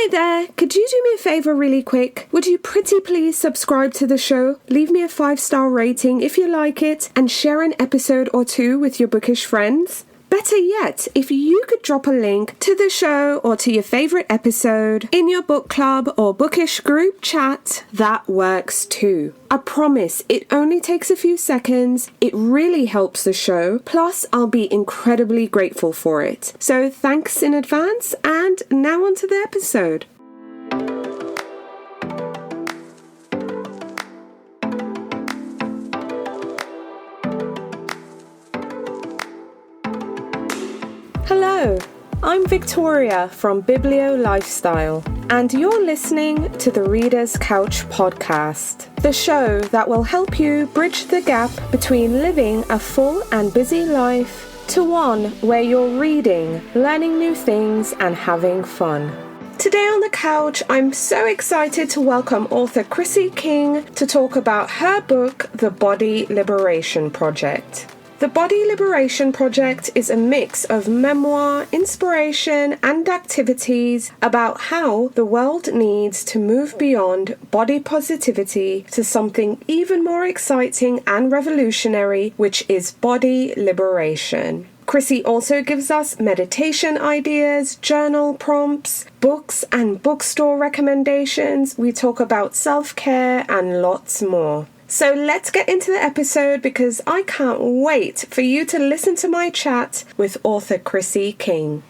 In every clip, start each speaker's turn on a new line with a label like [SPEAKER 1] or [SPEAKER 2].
[SPEAKER 1] Hi there, could you do me a favour really quick? Would you pretty please subscribe to the show, leave me a 5-star rating if you like it, and share an episode or two with your bookish friends? Better yet, if you could drop a link to the show or to your favourite episode in your book club or bookish group chat, that works too. I promise it only takes a few seconds, it really helps the show, plus I'll be incredibly grateful for it. So thanks in advance, and now on to the episode. Hello, I'm Victoria from Biblio Lifestyle, and you're listening to the Reader's Couch podcast, the show that will help you bridge the gap between living a full and busy life to one where you're reading, learning new things, and having fun. Today on the couch, I'm so excited to welcome author Chrissy King to talk about her book, The Body Liberation Project. The Body Liberation Project is a mix of memoir, inspiration, and activities about how the world needs to move beyond body positivity to something even more exciting and revolutionary, which is body liberation. Chrissy also gives us meditation ideas, journal prompts, books and bookstore recommendations. We talk about self-care and lots more. So let's get into the episode because I can't wait for you to listen to my chat with author Chrissy King.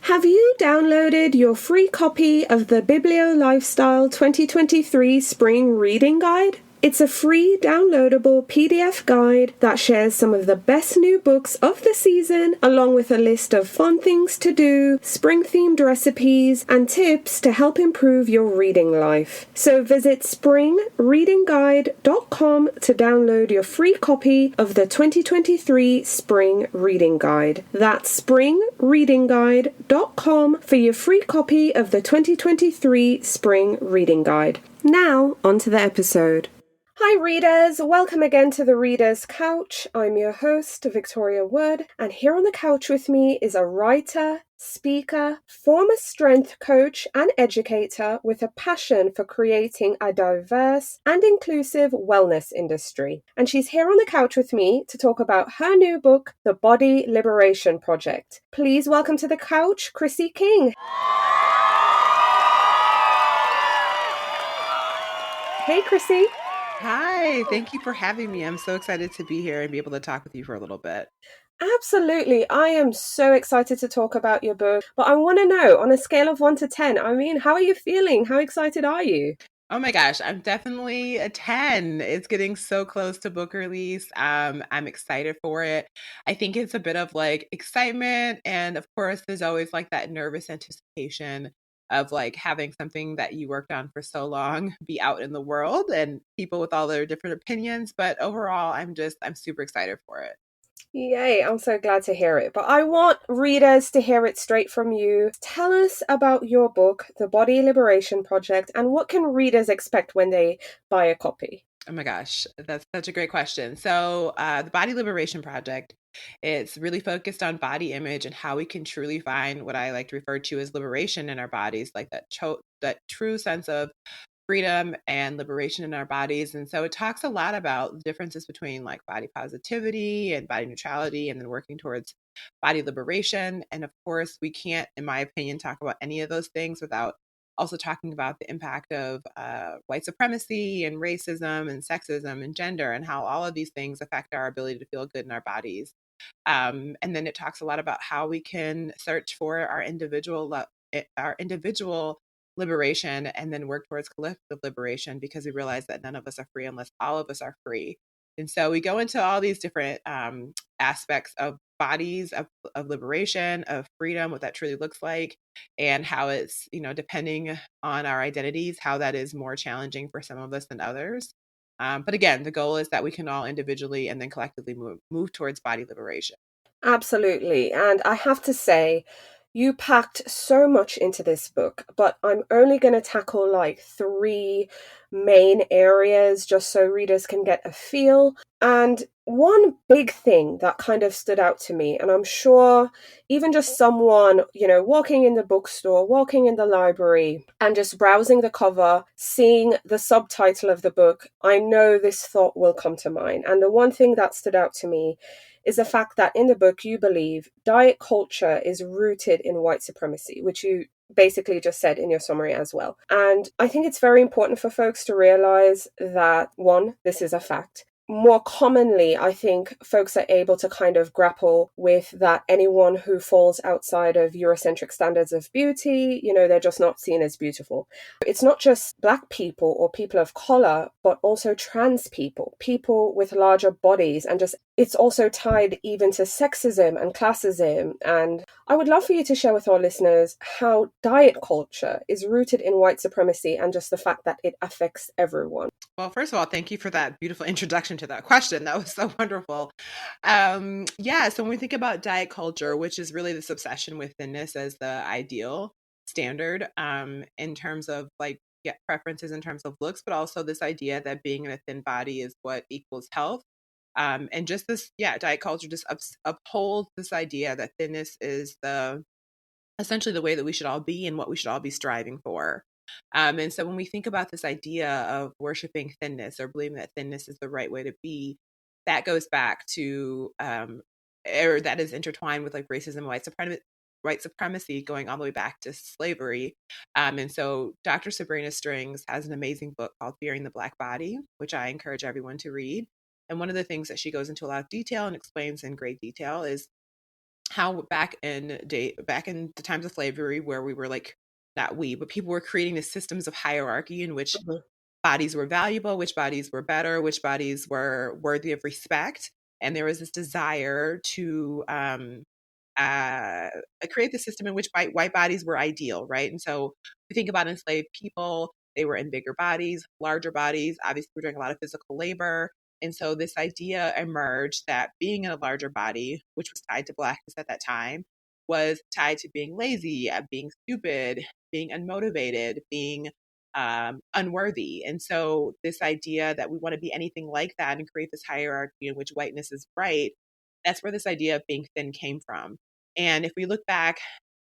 [SPEAKER 1] Have you downloaded your free copy of the Biblio Lifestyle 2023 Spring Reading Guide? It's a free downloadable PDF guide that shares some of the best new books of the season, along with a list of fun things to do, spring-themed recipes, and tips to help improve your reading life. So visit springreadingguide.com to download your free copy of the 2023 Spring Reading Guide. That's springreadingguide.com for your free copy of the 2023 Spring Reading Guide. Now, on to the episode. Hi readers, welcome again to the Reader's Couch. I'm your host, Victoria Wood, and here on the couch with me is a writer, speaker, former strength coach and educator with a passion for creating a diverse and inclusive wellness industry. And she's here on the couch with me to talk about her new book, The Body Liberation Project. Please welcome to the couch, Chrissy King. Hey Chrissy.
[SPEAKER 2] Hi, thank you for having me. I'm so excited to be here and be able to talk with you for a little bit.
[SPEAKER 1] Absolutely. I am so excited to talk about your book, but I want to know, on a scale of 1 to 10, how are you feeling? How excited are you?
[SPEAKER 2] Oh my gosh, I'm definitely a 10. It's getting so close to book release. I'm excited for it. I think it's a bit of like excitement, and of course, there's always like that nervous anticipation of like having something that you worked on for so long be out in the world and people with all their different opinions. But overall, I'm super excited for it.
[SPEAKER 1] Yay, I'm so glad to hear it. But I want readers to hear it straight from you. Tell us about your book, The Body Liberation Project, and what can readers expect when they buy a copy?
[SPEAKER 2] Oh my gosh, that's such a great question. So the Body Liberation Project, it's really focused on body image and how we can truly find what I like to refer to as liberation in our bodies, like that true sense of freedom and liberation in our bodies. And so it talks a lot about the differences between like body positivity and body neutrality, and then working towards body liberation. And of course, we can't, in my opinion, talk about any of those things without also talking about the impact of white supremacy and racism and sexism and gender, and how all of these things affect our ability to feel good in our bodies. And then it talks a lot about how we can search for our individual liberation and then work towards collective liberation, because we realize that none of us are free unless all of us are free. And so we go into all these different aspects of bodies, of liberation, of freedom, what that truly looks like, and how it's, depending on our identities, how that is more challenging for some of us than others. But again, the goal is that we can all individually and then collectively move towards body liberation.
[SPEAKER 1] Absolutely. And I have to say, you packed so much into this book, but I'm only going to tackle like 3 main areas just so readers can get a feel. And one big thing that kind of stood out to me, and I'm sure even just someone, walking in the bookstore, walking in the library, and just browsing the cover, seeing the subtitle of the book, I know this thought will come to mind. And the one thing that stood out to me is the fact that in the book you believe diet culture is rooted in white supremacy, which you basically just said in your summary as well. And I think it's very important for folks to realize that, one, this is a fact. More commonly, I think folks are able to kind of grapple with that anyone who falls outside of Eurocentric standards of beauty, they're just not seen as beautiful. It's not just Black people or people of color, but also trans people, people with larger bodies, and just it's also tied even to sexism and classism. And I would love for you to share with our listeners how diet culture is rooted in white supremacy and just the fact that it affects everyone.
[SPEAKER 2] Well, first of all, thank you for that beautiful introduction to that question. That was so wonderful. So when we think about diet culture, which is really this obsession with thinness as the ideal standard, in terms of preferences in terms of looks, but also this idea that being in a thin body is what equals health. And just this, diet culture just upholds this idea that thinness is essentially the way that we should all be and what we should all be striving for. And so when we think about this idea of worshiping thinness or believing that thinness is the right way to be, that goes back to, or that is intertwined with like racism and white supremacy going all the way back to slavery. And so Dr. Sabrina Strings has an amazing book called Fearing the Black Body, which I encourage everyone to read. And one of the things that she goes into a lot of detail and explains in great detail is how back in the times of slavery, where we were like, not we, but people were creating the systems of hierarchy in which bodies were valuable, which bodies were better, which bodies were worthy of respect. And there was this desire to create the system in which white bodies were ideal, right? And so we think about enslaved people, they were in bigger bodies, larger bodies, obviously we're doing a lot of physical labor. And so this idea emerged that being in a larger body, which was tied to Blackness at that time, was tied to being lazy, being stupid, being unmotivated, being unworthy. And so this idea that we want to be anything like that and create this hierarchy in which whiteness is right, that's where this idea of being thin came from. And if we look back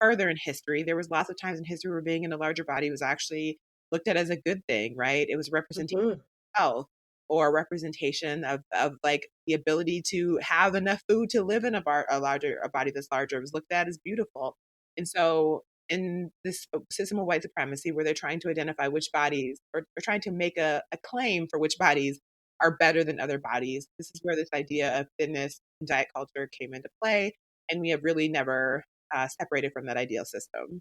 [SPEAKER 2] further in history, there was lots of times in history where being in a larger body was actually looked at as a good thing, right? It was representation of health or representation of like the ability to have enough food to live in a body that's larger. It was looked at as beautiful. And so in this system of white supremacy, where they're trying to identify which bodies or trying to make a claim for which bodies are better than other bodies, this is where this idea of thinness and diet culture came into play. And we have really never separated from that ideal system.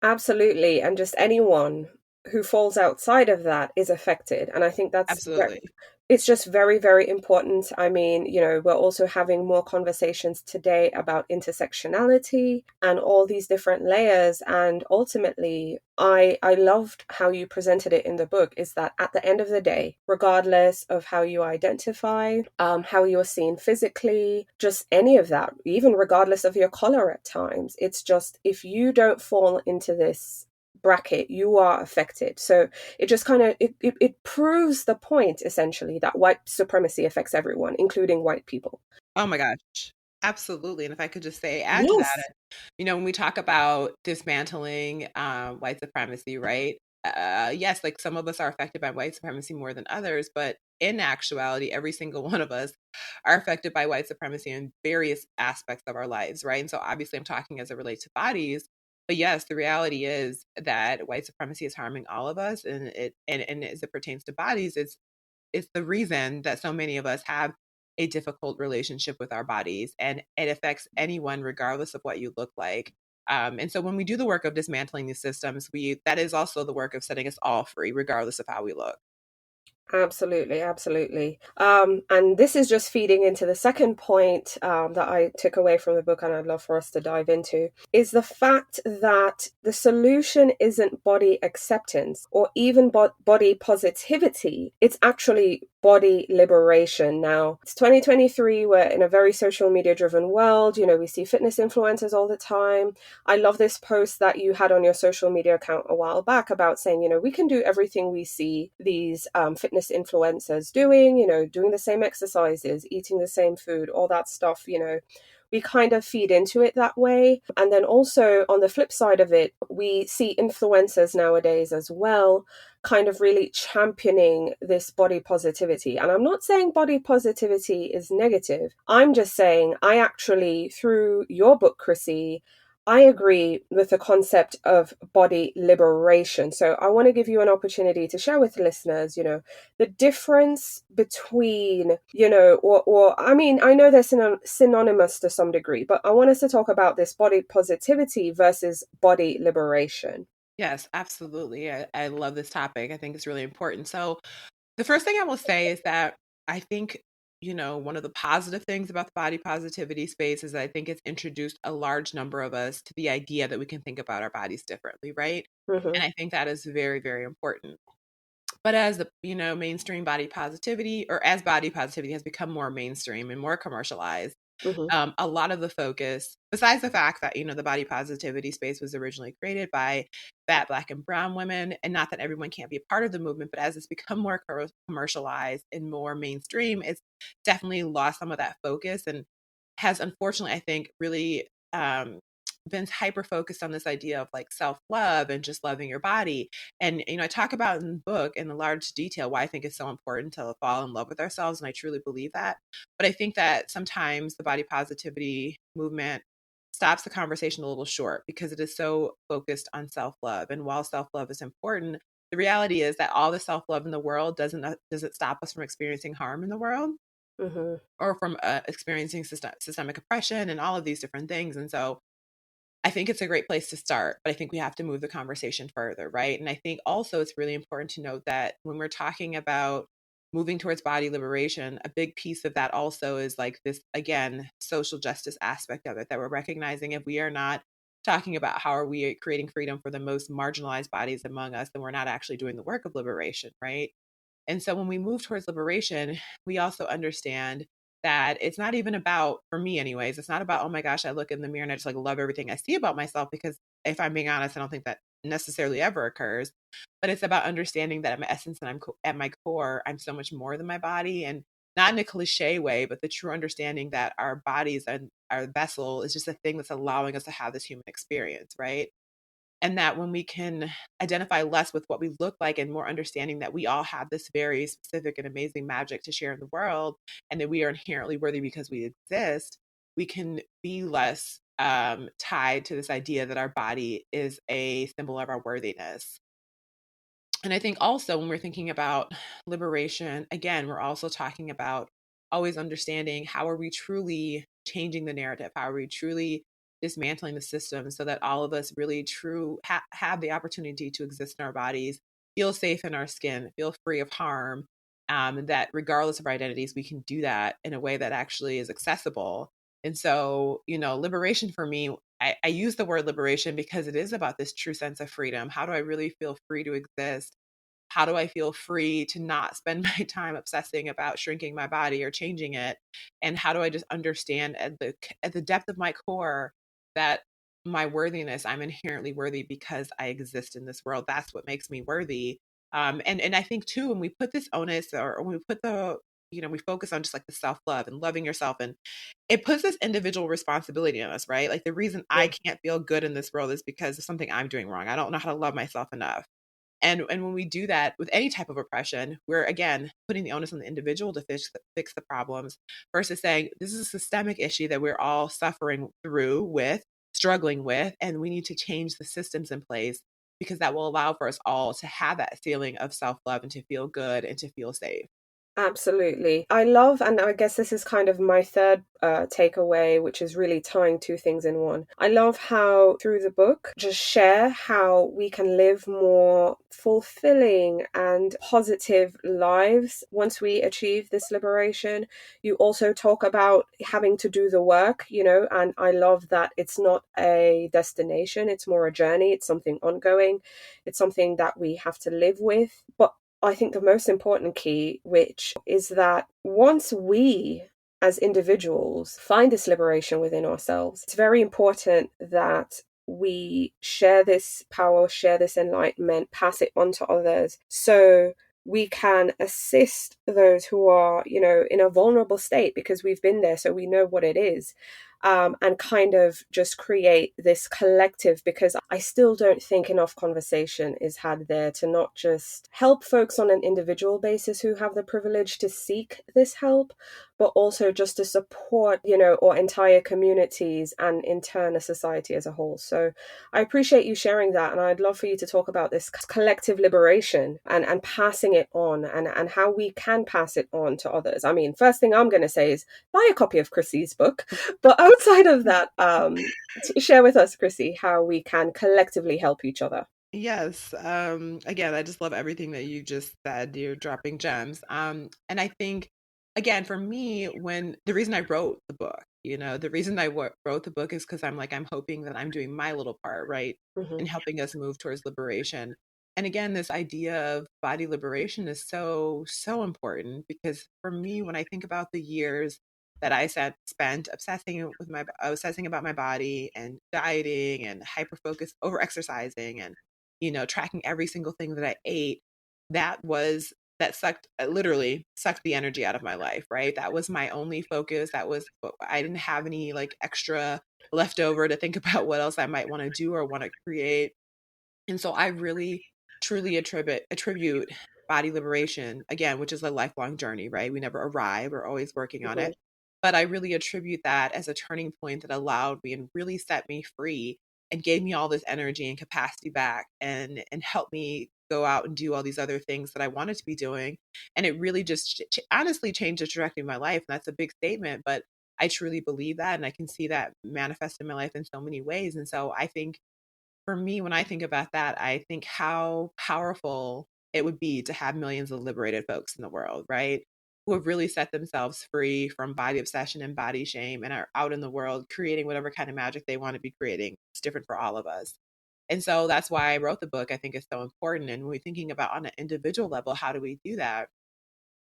[SPEAKER 1] Absolutely. And just anyone who falls outside of that is affected. And I think that's
[SPEAKER 2] absolutely.
[SPEAKER 1] It's just very, very important. I mean, we're also having more conversations today about intersectionality and all these different layers. And ultimately, I loved how you presented it in the book, is that at the end of the day, regardless of how you identify, how you're seen physically, just any of that, even regardless of your color at times, it's just, if you don't fall into this bracket, you are affected. So it just kind of it proves the point, essentially, that white supremacy affects everyone, including white people.
[SPEAKER 2] Oh my gosh, absolutely. And if I could just add to that, when we talk about dismantling white supremacy, right? Yes, like some of us are affected by white supremacy more than others, but in actuality, every single one of us are affected by white supremacy in various aspects of our lives, right? And so obviously I'm talking as it relates to bodies, but yes, the reality is that white supremacy is harming all of us, and as it pertains to bodies, it's the reason that so many of us have a difficult relationship with our bodies, and it affects anyone regardless of what you look like. And so when we do the work of dismantling these systems, that is also the work of setting us all free, regardless of how we look.
[SPEAKER 1] Absolutely, absolutely. And this is just feeding into the second point that I took away from the book, and I'd love for us to dive into, is the fact that the solution isn't body acceptance or even body positivity. It's actually body liberation. Now, it's 2023, we're in a very social media driven world. You know, we see fitness influencers all the time. I love this post that you had on your social media account a while back about saying, you know, we can do everything we see these fitness influencers doing, you know, doing the same exercises, eating the same food, all that stuff, you know. We kind of feed into it that way. And then also on the flip side of it, we see influencers nowadays as well kind of really championing this body positivity. And I'm not saying body positivity is negative. I'm just saying I actually, through your book, Chrissy, I agree with the concept of body liberation. So I want to give you an opportunity to share with listeners, you know, the difference between, you know, or I mean, I know they're synonymous to some degree, but I want us to talk about this body positivity versus body liberation.
[SPEAKER 2] Yes, absolutely. I love this topic. I think it's really important. So the first thing I will say is that I think, one of the positive things about the body positivity space is that I think it's introduced a large number of us to the idea that we can think about our bodies differently, right?
[SPEAKER 1] Mm-hmm.
[SPEAKER 2] And I think that is very, very important. But as the, mainstream body positivity, or as body positivity has become more mainstream and more commercialized,
[SPEAKER 1] Mm-hmm.
[SPEAKER 2] a lot of the focus, besides the fact that, the body positivity space was originally created by fat, Black, and brown women, and not that everyone can't be a part of the movement, but as it's become more commercialized and more mainstream, it's definitely lost some of that focus and has, unfortunately, I think, really been hyper focused on this idea of like self-love and just loving your body. And, I talk about in the book in a large detail why I think it's so important to fall in love with ourselves. And I truly believe that. But I think that sometimes the body positivity movement stops the conversation a little short because it is so focused on self-love. And while self-love is important, the reality is that all the self-love in the world doesn't stop us from experiencing harm in the world,
[SPEAKER 1] Mm-hmm.
[SPEAKER 2] or from experiencing systemic oppression and all of these different things. And so I think it's a great place to start, but I think we have to move the conversation further, right? And I think also it's really important to note that when we're talking about moving towards body liberation, a big piece of that also is like this, again, social justice aspect of it, that we're recognizing if we are not talking about how are we creating freedom for the most marginalized bodies among us, then we're not actually doing the work of liberation, right? And so when we move towards liberation, we also understand that it's not even about, for me anyways, it's not about, oh my gosh, I look in the mirror and I just like love everything I see about myself, because if I'm being honest, I don't think that necessarily ever occurs. But it's about understanding that at my essence and at my core, I'm so much more than my body, and not in a cliche way, but the true understanding that our bodies and our vessel is just a thing that's allowing us to have this human experience, right? And that when we can identify less with what we look like and more understanding that we all have this very specific and amazing magic to share in the world, and that we are inherently worthy because we exist, we can be less tied to this idea that our body is a symbol of our worthiness. And I think also when we're thinking about liberation, again, we're also talking about always understanding how are we truly changing the narrative? How are we truly dismantling the system so that all of us really have the opportunity to exist in our bodies, feel safe in our skin, feel free of harm, that regardless of our identities, we can do that in a way that actually is accessible. And so, liberation for me, I use the word liberation because it is about this true sense of freedom. How do I really feel free to exist? How do I feel free to not spend my time obsessing about shrinking my body or changing it? And how do I just understand at the depth of my core that my worthiness, I'm inherently worthy because I exist in this world. That's what makes me worthy. And I think too, when we put this onus, or when we put we focus on just like the self-love and loving yourself, and it puts this individual responsibility on us, right? Like the reason I
[SPEAKER 1] Yeah.
[SPEAKER 2] can't feel good in this world is because of something I'm doing wrong. I don't know how to love myself enough. And when we do that with any type of oppression, we're again putting the onus on the individual to fix the problems, versus saying this is a systemic issue that we're all suffering through with, struggling with, and we need to change the systems in place, because that will allow for us all to have that feeling of self-love and to feel good and to feel safe.
[SPEAKER 1] Absolutely. I love, and I guess this is kind of my third takeaway, which is really tying two things in one. I love how through the book, just share how we can live more fulfilling and positive lives once we achieve this liberation. You also talk about having to do the work, and I love that it's not a destination, it's more a journey, it's something ongoing, it's something that we have to live with. But I think the most important key, which is that once we as individuals find this liberation within ourselves, it's very important that we share this power, share this enlightenment, pass it on to others, so we can assist those who are, in a vulnerable state, because we've been there, so we know what it is. And kind of just create this collective, because I still don't think enough conversation is had there to not just help folks on an individual basis who have the privilege to seek this help, but also just to support, our entire communities and in turn a society as a whole. So I appreciate you sharing that. And I'd love for you to talk about this collective liberation and passing it on, and how we can pass it on to others. I mean, first thing I'm going to say is buy a copy of Chrissy's book. But outside of that, share with us, Chrissy, how we can collectively help each other.
[SPEAKER 2] Yes. Again, I just love everything that you just said. You're dropping gems. And I think, again, for me, when the reason I wrote the book, the reason I wrote the book is because I'm hoping that I'm doing my little part, right, in
[SPEAKER 1] Mm-hmm.
[SPEAKER 2] helping us move towards liberation. And again, this idea of body liberation is so, so important because for me, when I think about the years that I spent obsessing about my body and dieting and hyper focus over exercising and tracking every single thing that I ate, that sucked, literally sucked the energy out of my life, right? That was my only focus. I didn't have any like extra leftover to think about what else I might want to do or want to create. And so I really truly attribute body liberation, again, which is a lifelong journey, right? We never arrive, we're always working on
[SPEAKER 1] Mm-hmm.
[SPEAKER 2] it. But I really attribute that as a turning point that allowed me and really set me free and gave me all this energy and capacity back and helped me go out and do all these other things that I wanted to be doing. And it really just honestly changed the trajectory of my life. And that's a big statement, but I truly believe that. And I can see that manifest in my life in so many ways. And so I think for me, when I think about that, I think how powerful it would be to have millions of liberated folks in the world, right? Who have really set themselves free from body obsession and body shame and are out in the world creating whatever kind of magic they want to be creating. It's different for all of us. And so that's why I wrote the book. I think it's so important. And when we're thinking about on an individual level, how do we do that?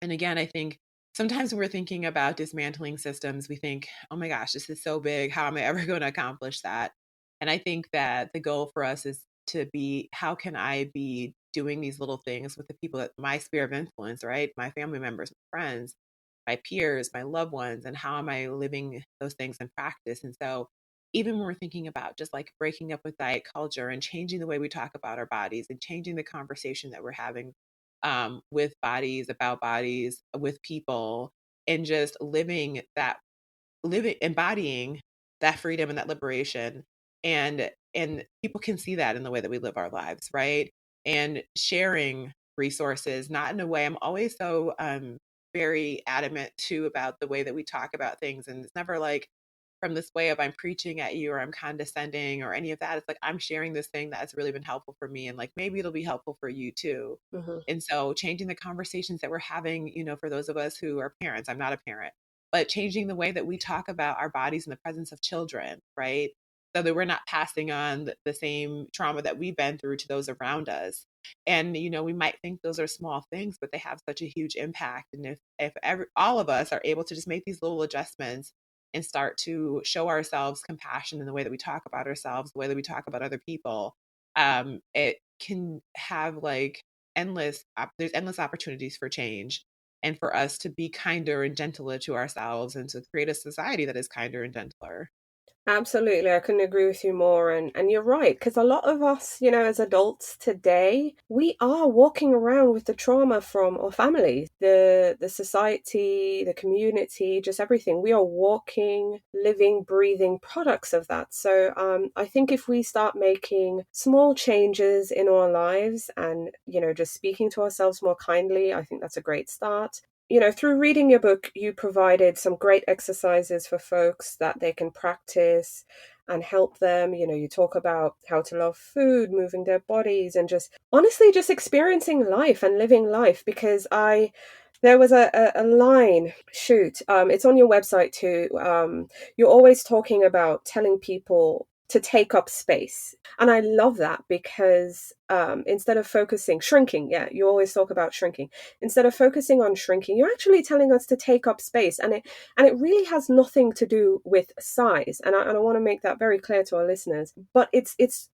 [SPEAKER 2] And again, I think sometimes when we're thinking about dismantling systems, we think, oh my gosh, this is so big. How am I ever going to accomplish that? And I think that the goal for us is to be, how can I be doing these little things with the people that my sphere of influence, right? My family members, my friends, my peers, my loved ones, and how am I living those things in practice? And so even when we're thinking about just like breaking up with diet culture and changing the way we talk about our bodies and changing the conversation that we're having with bodies, about bodies, with people, and just embodying that freedom and that liberation. And people can see that in the way that we live our lives, right? And sharing resources, not in a way, I'm always so very adamant too about the way that we talk about things. And it's never like from this way of I'm preaching at you or I'm condescending or any of that. It's like I'm sharing this thing that's really been helpful for me and like maybe it'll be helpful for you too.
[SPEAKER 1] Mm-hmm.
[SPEAKER 2] And so changing the conversations that we're having, for those of us who are parents, I'm not a parent, but changing the way that we talk about our bodies in the presence of children, right? So that we're not passing on the same trauma that we've been through to those around us. And we might think those are small things, but they have such a huge impact. And if all of us are able to just make these little adjustments and start to show ourselves compassion in the way that we talk about ourselves, the way that we talk about other people, it can have like there's endless opportunities for change and for us to be kinder and gentler to ourselves and to create a society that is kinder and gentler.
[SPEAKER 1] Absolutely, I couldn't agree with you more. And you're right, because a lot of us, as adults today, we are walking around with the trauma from our families, the society, the community, just everything. We are walking, living, breathing products of that. So I think if we start making small changes in our lives and, just speaking to ourselves more kindly, I think that's a great start. Through reading your book, you provided some great exercises for folks that they can practice and help them. You talk about how to love food, moving their bodies, and just honestly just experiencing life and living life. Because there was a line, shoot, it's on your website too. You're always talking about telling people to take up space. And I love that because instead of shrinking, yeah, you always talk about shrinking. Instead of focusing on shrinking, you're actually telling us to take up space. And it really has nothing to do with size. And I want to make that very clear to our listeners. But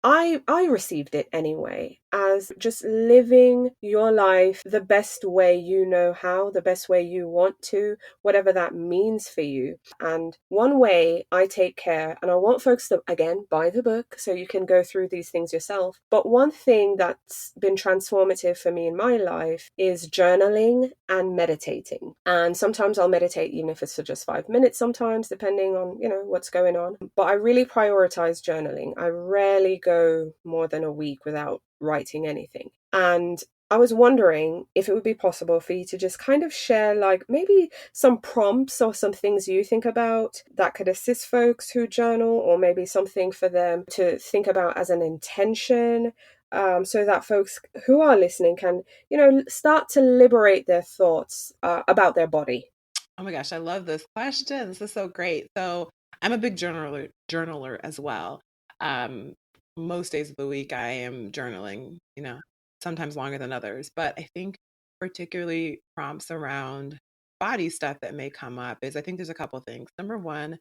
[SPEAKER 1] I received it anyway as just living your life the best way you know how, the best way you want to, whatever that means for you. And one way I take care, and I want folks to, again, buy the book so you can go through these things yourself. But one thing that's been transformative for me in my life is journaling and meditating. And sometimes I'll meditate, even if it's for just 5 minutes, sometimes, depending on, what's going on. But I really prioritize journaling. I rarely go more than a week without writing anything. And I was wondering if it would be possible for you to just kind of share, like, maybe some prompts or some things you think about that could assist folks who journal, or maybe something for them to think about as an intention, so that folks who are listening can, start to liberate their thoughts about their body.
[SPEAKER 2] Oh my gosh, I love this question. This is so great. So I'm a big journaler as well. Um, Most days of the week I am journaling, sometimes longer than others. But I think particularly prompts around body stuff that may come up is, I think there's a couple things. Number one,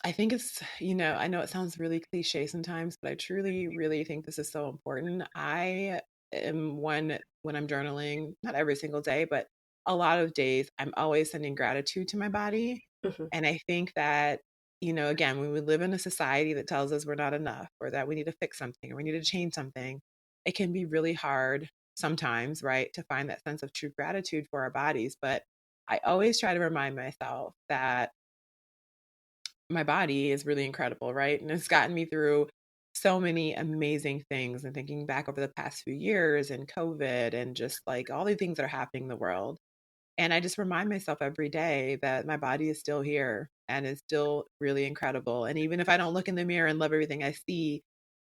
[SPEAKER 2] I think it's, I know it sounds really cliche sometimes, but I truly, really think this is so important. I am one, when I'm journaling, not every single day, but a lot of days, I'm always sending gratitude to my body.
[SPEAKER 1] Mm-hmm.
[SPEAKER 2] And I think that, again, when we live in a society that tells us we're not enough, or that we need to fix something, or we need to change something, it can be really hard sometimes, right, to find that sense of true gratitude for our bodies. But I always try to remind myself that my body is really incredible, right? And it's gotten me through so many amazing things. And thinking back over the past few years and COVID and just like all the things that are happening in the world. And I just remind myself every day that my body is still here and is still really incredible. And even if I don't look in the mirror and love everything I see,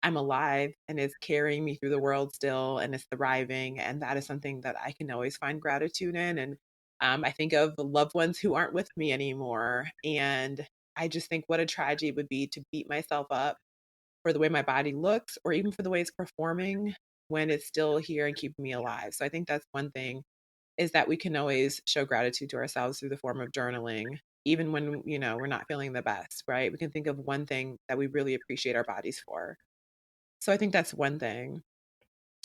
[SPEAKER 2] I'm alive and it's carrying me through the world still, and it's thriving. And that is something that I can always find gratitude in. And I think of loved ones who aren't with me anymore. And I just think what a tragedy it would be to beat myself up for the way my body looks, or even for the way it's performing when it's still here and keeping me alive. So I think that's one thing, is that we can always show gratitude to ourselves through the form of journaling, even when, we're not feeling the best, right? We can think of one thing that we really appreciate our bodies for. So I think that's one thing.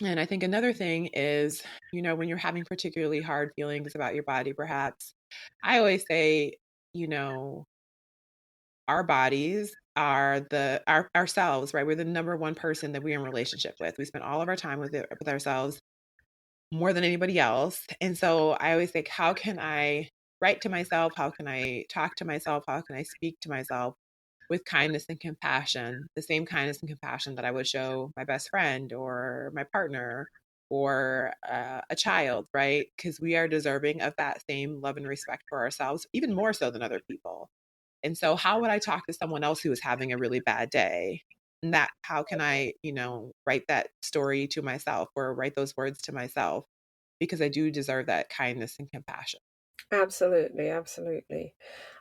[SPEAKER 2] And I think another thing is, when you're having particularly hard feelings about your body, perhaps, I always say, you know, our bodies are ourselves, right? We're the number one person that we're in relationship with. We spend all of our time with ourselves more than anybody else. And so I always think, how can I write to myself? How can I talk to myself? How can I speak to myself with kindness and compassion, the same kindness and compassion that I would show my best friend or my partner or a child, right? Because we are deserving of that same love and respect for ourselves, even more so than other people. And so how would I talk to someone else who is having a really bad day? And that, how can I, write that story to myself, or write those words to myself? Because I do deserve that kindness and compassion.
[SPEAKER 1] Absolutely, absolutely.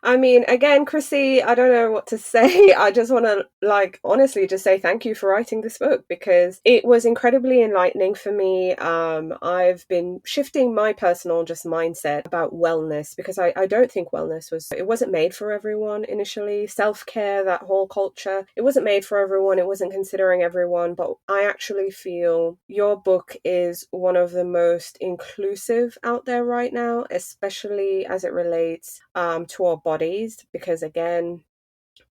[SPEAKER 1] I mean, again, Chrissy, I don't know what to say. I just want to, like, honestly just say thank you for writing this book, because it was incredibly enlightening for me. I've been shifting my personal just mindset about wellness, because I don't think wellness it wasn't made for everyone initially. Self-care, that whole culture, it wasn't made for everyone. It wasn't considering everyone. But I actually feel your book is one of the most inclusive out there right now, especially as it relates to our bodies, because again,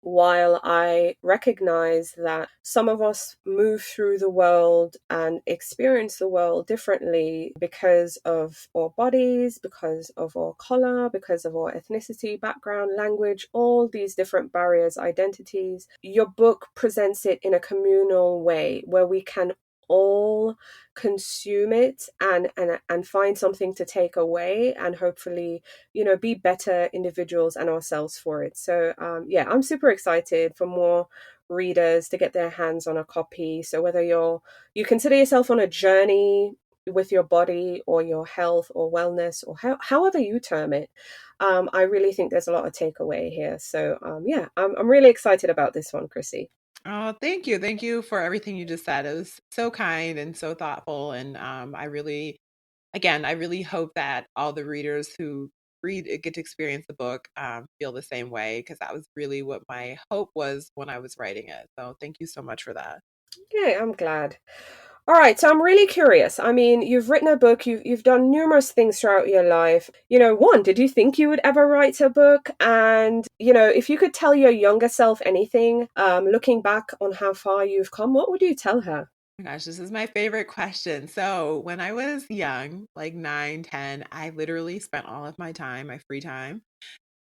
[SPEAKER 1] while I recognize that some of us move through the world and experience the world differently because of our bodies, because of our color, because of our ethnicity, background, language, all these different barriers, identities, your book presents it in a communal way where we can all consume it and find something to take away, and hopefully be better individuals and ourselves for it. So yeah, I'm super excited for more readers to get their hands on a copy. So whether you consider yourself on a journey with your body or your health or wellness, or however you term it, I really think there's a lot of takeaway here. So yeah, I'm really excited about this one, Chrissy.
[SPEAKER 2] Oh, thank you. Thank you for everything you just said. It was so kind and so thoughtful. And I really, again, I really hope that all the readers who read get to experience the book feel the same way, because that was really what my hope was when I was writing it. So thank you so much for that.
[SPEAKER 1] Yeah, I'm glad. All right, so I'm really curious. I mean, you've written a book, you've done numerous things throughout your life. One, did you think you would ever write a book? And, if you could tell your younger self anything, looking back on how far you've come, what would you tell her?
[SPEAKER 2] Oh my gosh, this is my favorite question. So when I was young, like 9, 10, I literally spent all of my time, my free time,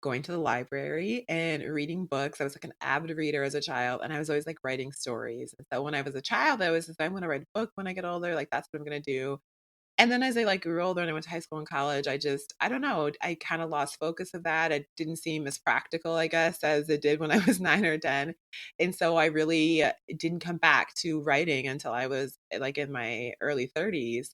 [SPEAKER 2] going to the library and reading books. I was like an avid reader as a child, and I was always like writing stories. And so when I was a child, I was just, I'm going to write a book when I get older. Like that's what I'm going to do. And then as I like grew older and I went to high school and college, I don't know, I kind of lost focus of that. It didn't seem as practical, I guess, as it did when I was 9 or 10. And so I really didn't come back to writing until I was like in my early 30s.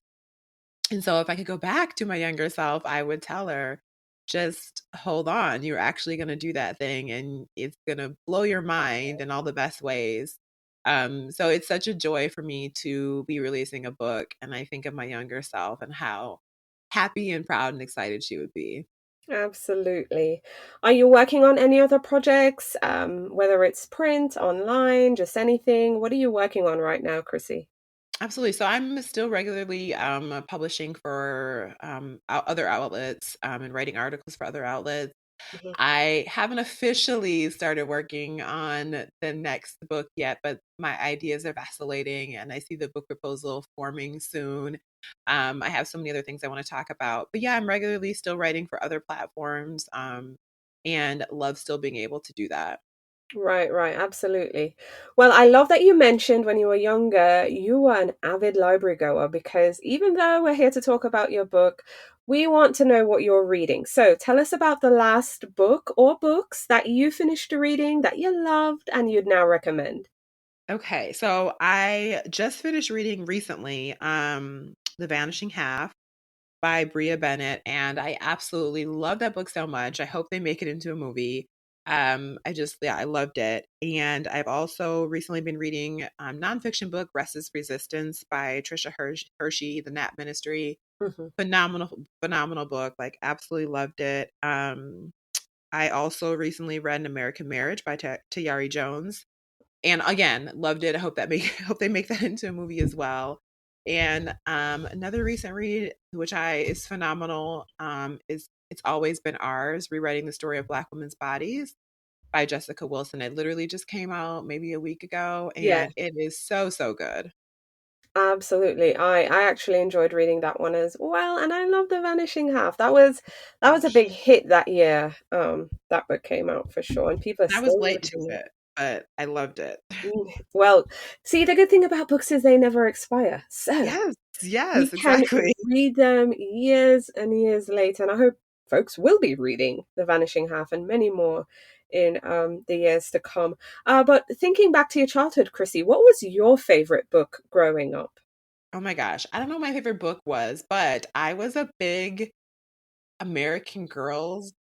[SPEAKER 2] And so if I could go back to my younger self, I would tell her, just hold on. You're actually going to do that thing and it's going to blow your mind in all the best ways. So it's such a joy for me to be releasing a book. And I think of my younger self and how happy and proud and excited she would be.
[SPEAKER 1] Absolutely. Are you working on any other projects, whether it's print, online, just anything? What are you working on right now, Chrissy?
[SPEAKER 2] Absolutely. So I'm still regularly publishing for other outlets and writing articles for other outlets.
[SPEAKER 1] Mhm.
[SPEAKER 2] I haven't officially started working on the next book yet, but my ideas are vacillating and I see the book proposal forming soon. I have so many other things I want to talk about. But yeah, I'm regularly still writing for other platforms and love still being able to do that.
[SPEAKER 1] Right, right, absolutely. Well, I love that you mentioned when you were younger, you were an avid library goer because even though we're here to talk about your book, we want to know what you're reading. So tell us about the last book or books that you finished reading that you loved and you'd now recommend.
[SPEAKER 2] Okay, so I just finished reading recently The Vanishing Half by Bria Bennett, and I absolutely love that book so much. I hope they make it into a movie. Yeah, I loved it. And I've also recently been reading nonfiction book Restless Resistance by Trisha Hershey, The Nap Ministry.
[SPEAKER 1] Hmm.
[SPEAKER 2] Phenomenal, phenomenal book. Like, absolutely loved it. I also recently read An American Marriage by Tayari Jones, and again, loved it. I hope that make hope they make that into a movie as well. And another recent read, which I is phenomenal, is It's Always Been Ours: Rewriting the Story of Black Women's Bodies by Jessica Wilson. It literally just came out maybe a week ago,
[SPEAKER 1] Yeah,
[SPEAKER 2] and it is so so good.
[SPEAKER 1] absolutely. I actually enjoyed reading that one as well, and I love The Vanishing Half. That was a big
[SPEAKER 2] Gosh,
[SPEAKER 1] hit that year. That book came out for sure, and people are
[SPEAKER 2] I was
[SPEAKER 1] still
[SPEAKER 2] late to
[SPEAKER 1] reading it.
[SPEAKER 2] it, but I loved it.
[SPEAKER 1] Well, see, the good thing about books is they never expire. So
[SPEAKER 2] Yes,
[SPEAKER 1] we
[SPEAKER 2] yes,
[SPEAKER 1] can
[SPEAKER 2] exactly.
[SPEAKER 1] read them years and years later. And I hope folks will be reading The Vanishing Half and many more in the years to come. But thinking back to your childhood, Chrissy, what was your favorite book growing up?
[SPEAKER 2] Oh my gosh, I don't know what my favorite book was, but I was a big American Girls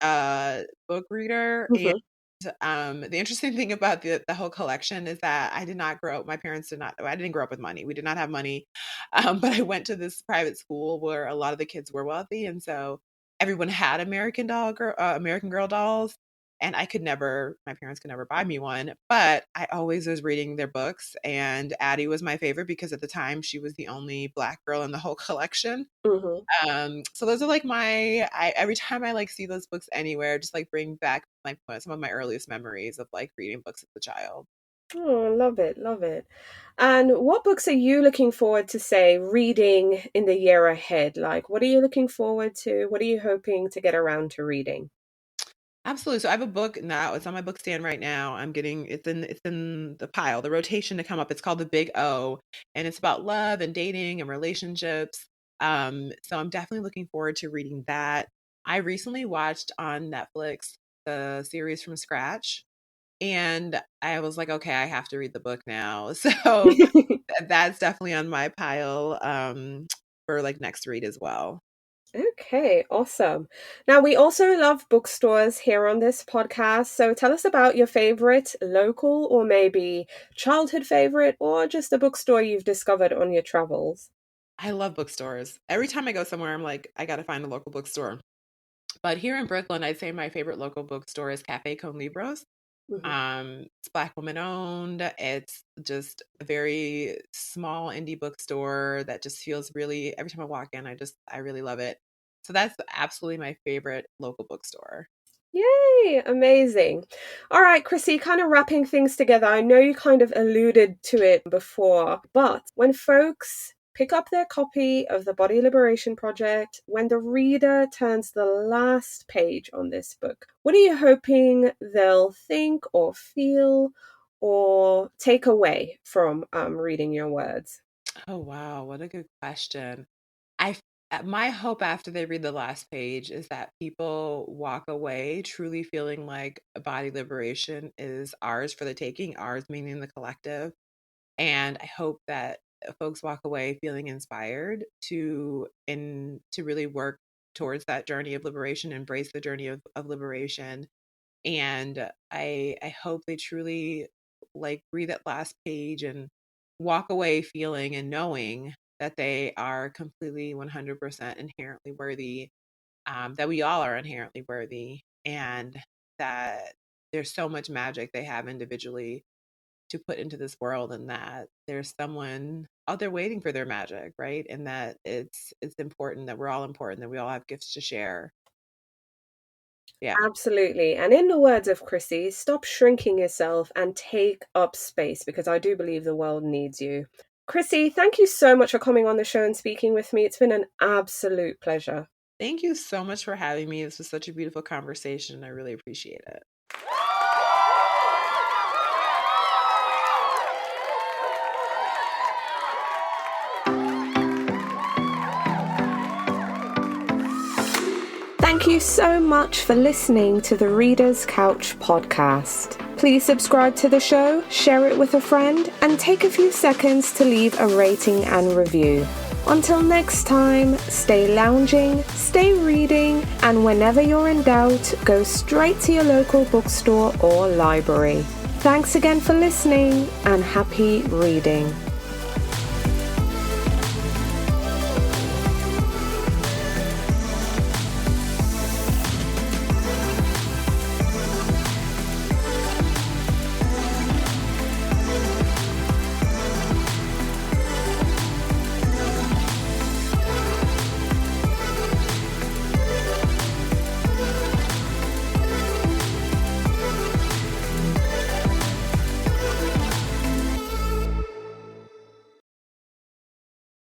[SPEAKER 2] book reader. And
[SPEAKER 1] Hmm.
[SPEAKER 2] the interesting thing about the whole collection is that I did not grow up, my parents did not, I didn't grow up with money. We did not have money. But I went to this private school where a lot of the kids were wealthy. And so everyone had American Girl dolls. And my parents could never buy me one, but I always was reading their books. And Addie was my favorite because at the time she was the only Black girl in the whole collection.
[SPEAKER 1] Hmm.
[SPEAKER 2] So those are like every time I like see those books anywhere, just like bring back like some of my earliest memories of like reading books as a child.
[SPEAKER 1] Oh, love it, love it. And what books are you looking forward to, say, reading in the year ahead? Like, what are you looking forward to? What are you hoping to get around to reading?
[SPEAKER 2] Absolutely. So I have a book now. It's on my book stand right now. It's in the pile, the rotation to come up. It's called The Big O, and it's about love and dating and relationships. So I'm definitely looking forward to reading that. I recently watched on Netflix the series from scratch, and I was like, okay, I have to read the book now. So that's definitely on my pile for like next read as well.
[SPEAKER 1] Okay, awesome. Now, we also love bookstores here on this podcast. So tell us about your favorite local or maybe childhood favorite or just a bookstore you've discovered on your travels.
[SPEAKER 2] I love bookstores. Every time I go somewhere, I'm like, I got to find a local bookstore. But here in Brooklyn, I'd say my favorite local bookstore is Cafe Con Libros.
[SPEAKER 1] Mhm.
[SPEAKER 2] It's Black woman owned. It's just a very small indie bookstore that just feels really, every time I walk in, I really love it. So that's absolutely my favorite local bookstore.
[SPEAKER 1] Yay, amazing. All right, Chrissy, kind of wrapping things together. I know you kind of alluded to it before, but when folks pick up their copy of the Body Liberation Project, when the reader turns the last page on this book, what are you hoping they'll think or feel or take away from reading your words?
[SPEAKER 2] Oh, wow. What a good question. I my hope after they read the last page is that people walk away truly feeling like body liberation is ours for the taking, ours meaning the collective. And I hope that folks walk away feeling inspired to really work towards that journey of liberation, embrace the journey of liberation. And I hope they truly like read that last page and walk away feeling and knowing that they are completely 100% inherently worthy, that we all are inherently worthy, and that there's so much magic they have individually to put into this world, and that there's someone out there waiting for their magic, right? And that it's important that we're all important, that we all have gifts to share. Yeah.
[SPEAKER 1] Absolutely. And in the words of Chrissy, stop shrinking yourself and take up space because I do believe the world needs you. Chrissy, thank you so much for coming on the show and speaking with me. It's been an absolute pleasure.
[SPEAKER 2] Thank you so much for having me. This was such a beautiful conversation. I really appreciate it.
[SPEAKER 1] Thank you so much for listening to the Reader's Couch podcast. Please subscribe to the show, share it with a friend, and take a few seconds to leave a rating and review. Until next time, stay lounging, stay reading, and whenever you're in doubt, go straight to your local bookstore or library. Thanks again for listening, and happy reading.